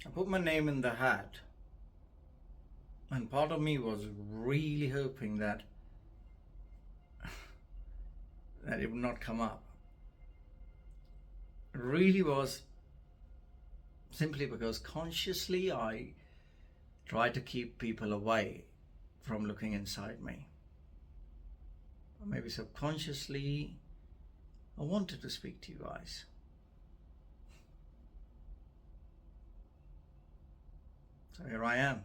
I put my name in the hat, and part of me was really hoping that it would not come up. It really was simply because consciously I tried to keep people away from looking inside me. Or maybe subconsciously I wanted to speak to you guys. So here I am.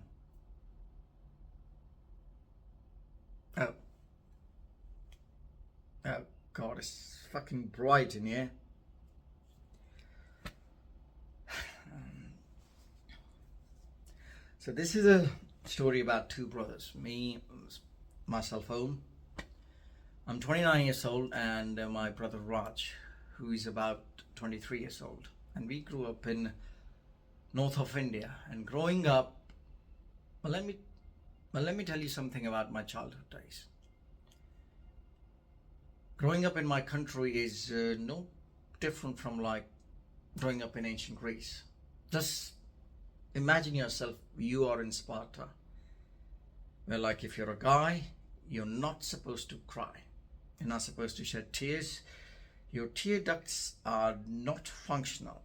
Oh, oh God, it's fucking bright in here. So this is a story about two brothers, myself home. I'm 29 years old, and my brother Raj, who is about 23 years old. And we grew up in north of India. And growing up, let me tell you something about my childhood days. Growing up in my country is no different from like growing up in ancient Greece. Just imagine yourself, you are in Sparta, where like if you're a guy, you're not supposed to cry. You're not supposed to shed tears. Your tear ducts are not functional.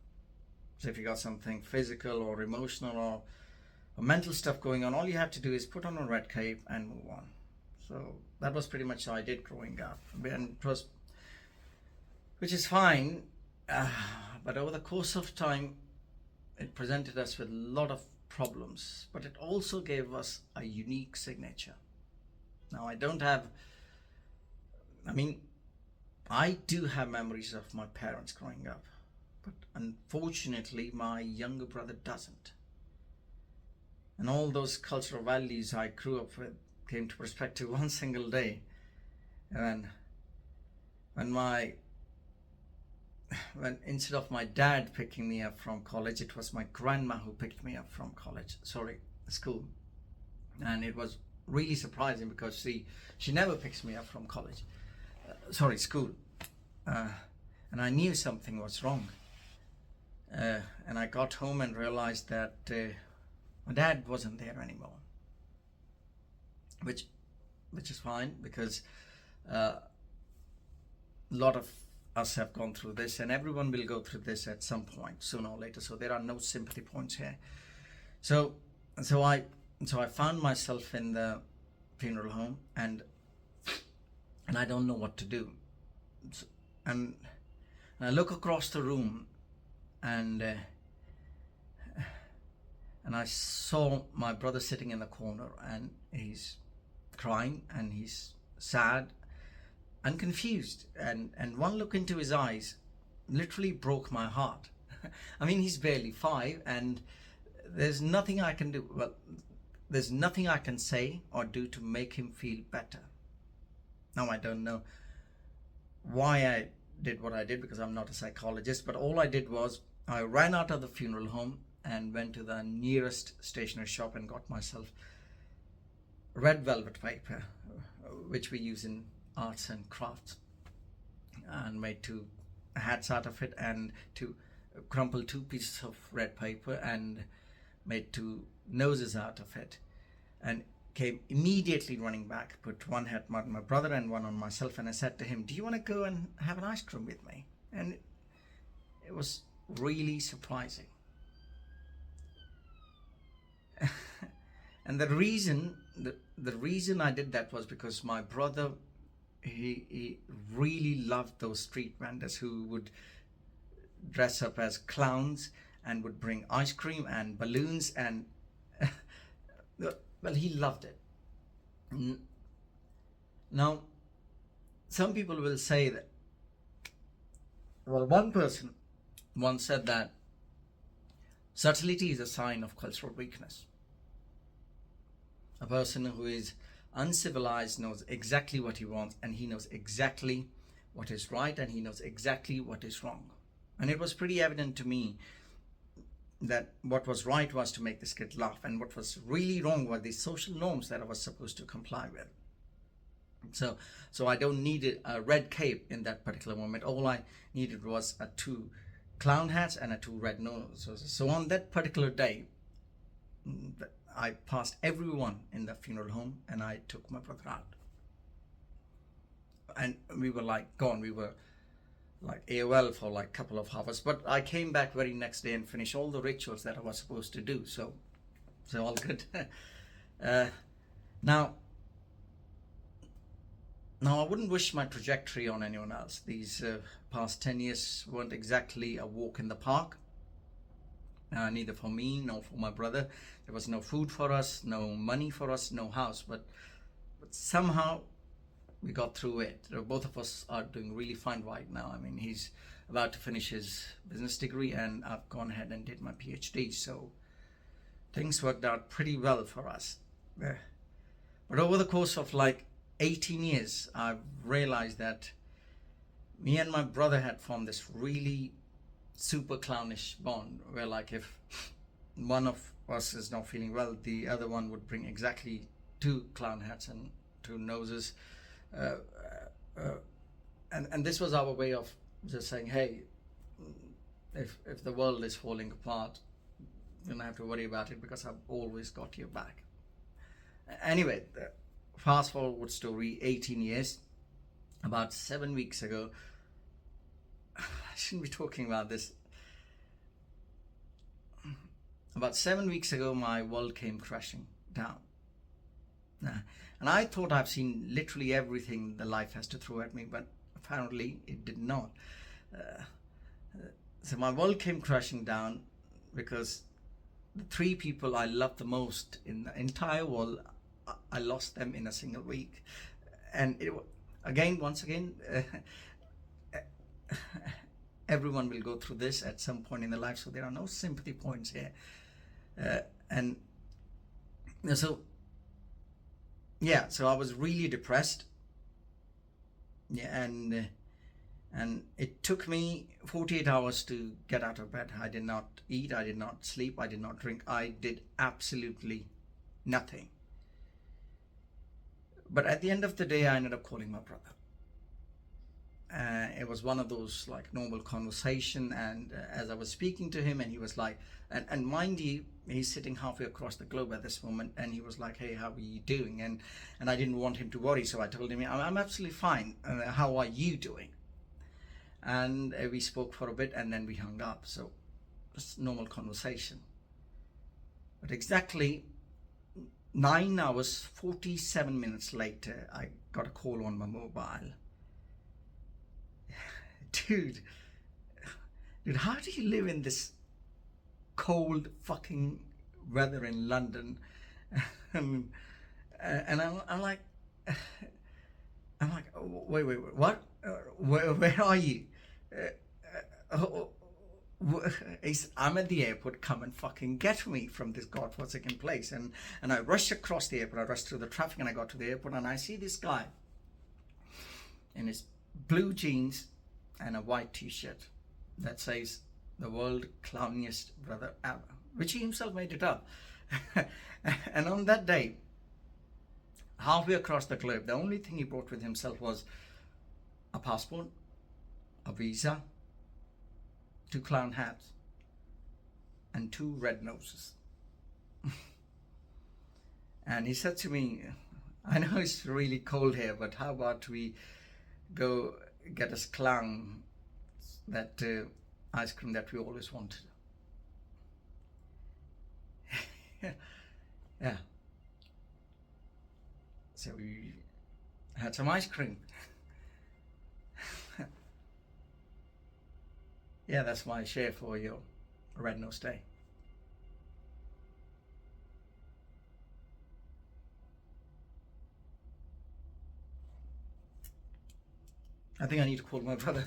So if you got something physical or emotional or mental stuff going on, all you have to do is put on a red cape and move on. So that was pretty much how I did growing up, and which is fine. But over the course of time, it presented us with a lot of problems, but it also gave us a unique signature. Now I do have memories of my parents growing up, but unfortunately my younger brother doesn't. And all those cultural values I grew up with came to perspective one single day. And when instead of my dad picking me up from college, it was my grandma who picked me up from school. And it was really surprising because she never picks me up from school. And I knew something was wrong. And I got home and realized that my dad wasn't there anymore, which is fine, because a lot of us have gone through this, and everyone will go through this at some point, sooner or later. So there are no sympathy points here. So I found myself in the funeral home, and I don't know what to do. And I look across the room, and I saw my brother sitting in the corner, and he's crying, and he's sad and confused, and one look into his eyes literally broke my heart. I mean, he's barely 5, and there's nothing I can do. Well, there's nothing I can say or do to make him feel better. Now, I don't know why I did what I did, because I'm not a psychologist, but all I did was I ran out of the funeral home and went to the nearest stationery shop and got myself red velvet paper, which we use in arts and crafts, and made 2 hats out of it, and crumpled 2 pieces of red paper and made 2 noses out of it, and came immediately running back, put 1 hat on my brother and 1 on myself, and I said to him, "Do you want to go and have an ice cream with me?" And it was really surprising. And the reason I did that was because my brother, he really loved those street vendors who would dress up as clowns and would bring ice cream and balloons, and well, he loved it. Now, some people will say that, well, one person once said that subtlety is a sign of cultural weakness. A person who is uncivilized knows exactly what he wants, and he knows exactly what is right, and he knows exactly what is wrong. And it was pretty evident to me that what was right was to make this kid laugh, and what was really wrong were the social norms that I was supposed to comply with. So I don't need a red cape in that particular moment. All I needed was a 2 clown hats and a two red noses. So on that particular day, I passed everyone in the funeral home and I took my brother out. And we were like gone. We were like AOL for like a couple of hours. But I came back very next day and finished all the rituals that I was supposed to do. So all good. Now, I wouldn't wish my trajectory on anyone else. These past 10 years weren't exactly a walk in the park. Neither for me nor for my brother. There was no food for us, no money for us, no house. But somehow we got through it. Both of us are doing really fine right now. I mean, he's about to finish his business degree and I've gone ahead and did my PhD. So things worked out pretty well for us. But over the course of like 18 years, I've realized that me and my brother had formed this really super clownish bond where like if one of us is not feeling well, the other one would bring exactly two clown hats and two noses. And this was our way of just saying, hey, if the world is falling apart, you don't have to worry about it because I've always got your back. Anyway, fast forward story, 18 years. About 7 weeks ago, I shouldn't be talking about this. About 7 weeks ago, my world came crashing down. And I thought I've seen literally everything the life has to throw at me, but apparently it did not. So my world came crashing down because the three people I loved the most in the entire world, I lost them in a single week. And once again, everyone will go through this at some point in their life, so there are no sympathy points here. And so I was really depressed. Yeah, and it took me 48 hours to get out of bed. I did not eat, I did not sleep, I did not drink, I did absolutely nothing. But at the end of the day, I ended up calling my brother. It was one of those like normal conversation, and as I was speaking to him, and he was like, and mind you, he's sitting halfway across the globe at this moment, and he was like, hey, how are you doing? And I didn't want him to worry, so I told him, I'm absolutely fine. How are you doing? And we spoke for a bit, and then we hung up. So just normal conversation. But exactly 9 hours 47 minutes later, I got a call on my mobile. Dude, how do you live in this cold fucking weather in London? And I'm like, wait, what? Where are you? I'm at the airport. Come and fucking get me from this godforsaken place. And I rushed across the airport. I rushed through the traffic, and I got to the airport, and I see this guy in his blue jeans and a white t-shirt that says the world clowniest brother ever, which he himself made it up. And on that day, halfway across the globe, the only thing he brought with himself was a passport, a visa, 2 clown hats, and 2 red noses. And he said to me, I know it's really cold here, but how about we go get us clown that ice cream that we always wanted. Yeah. So we had some ice cream. Yeah, that's my share for your Red Nose Day. I think I need to call my brother.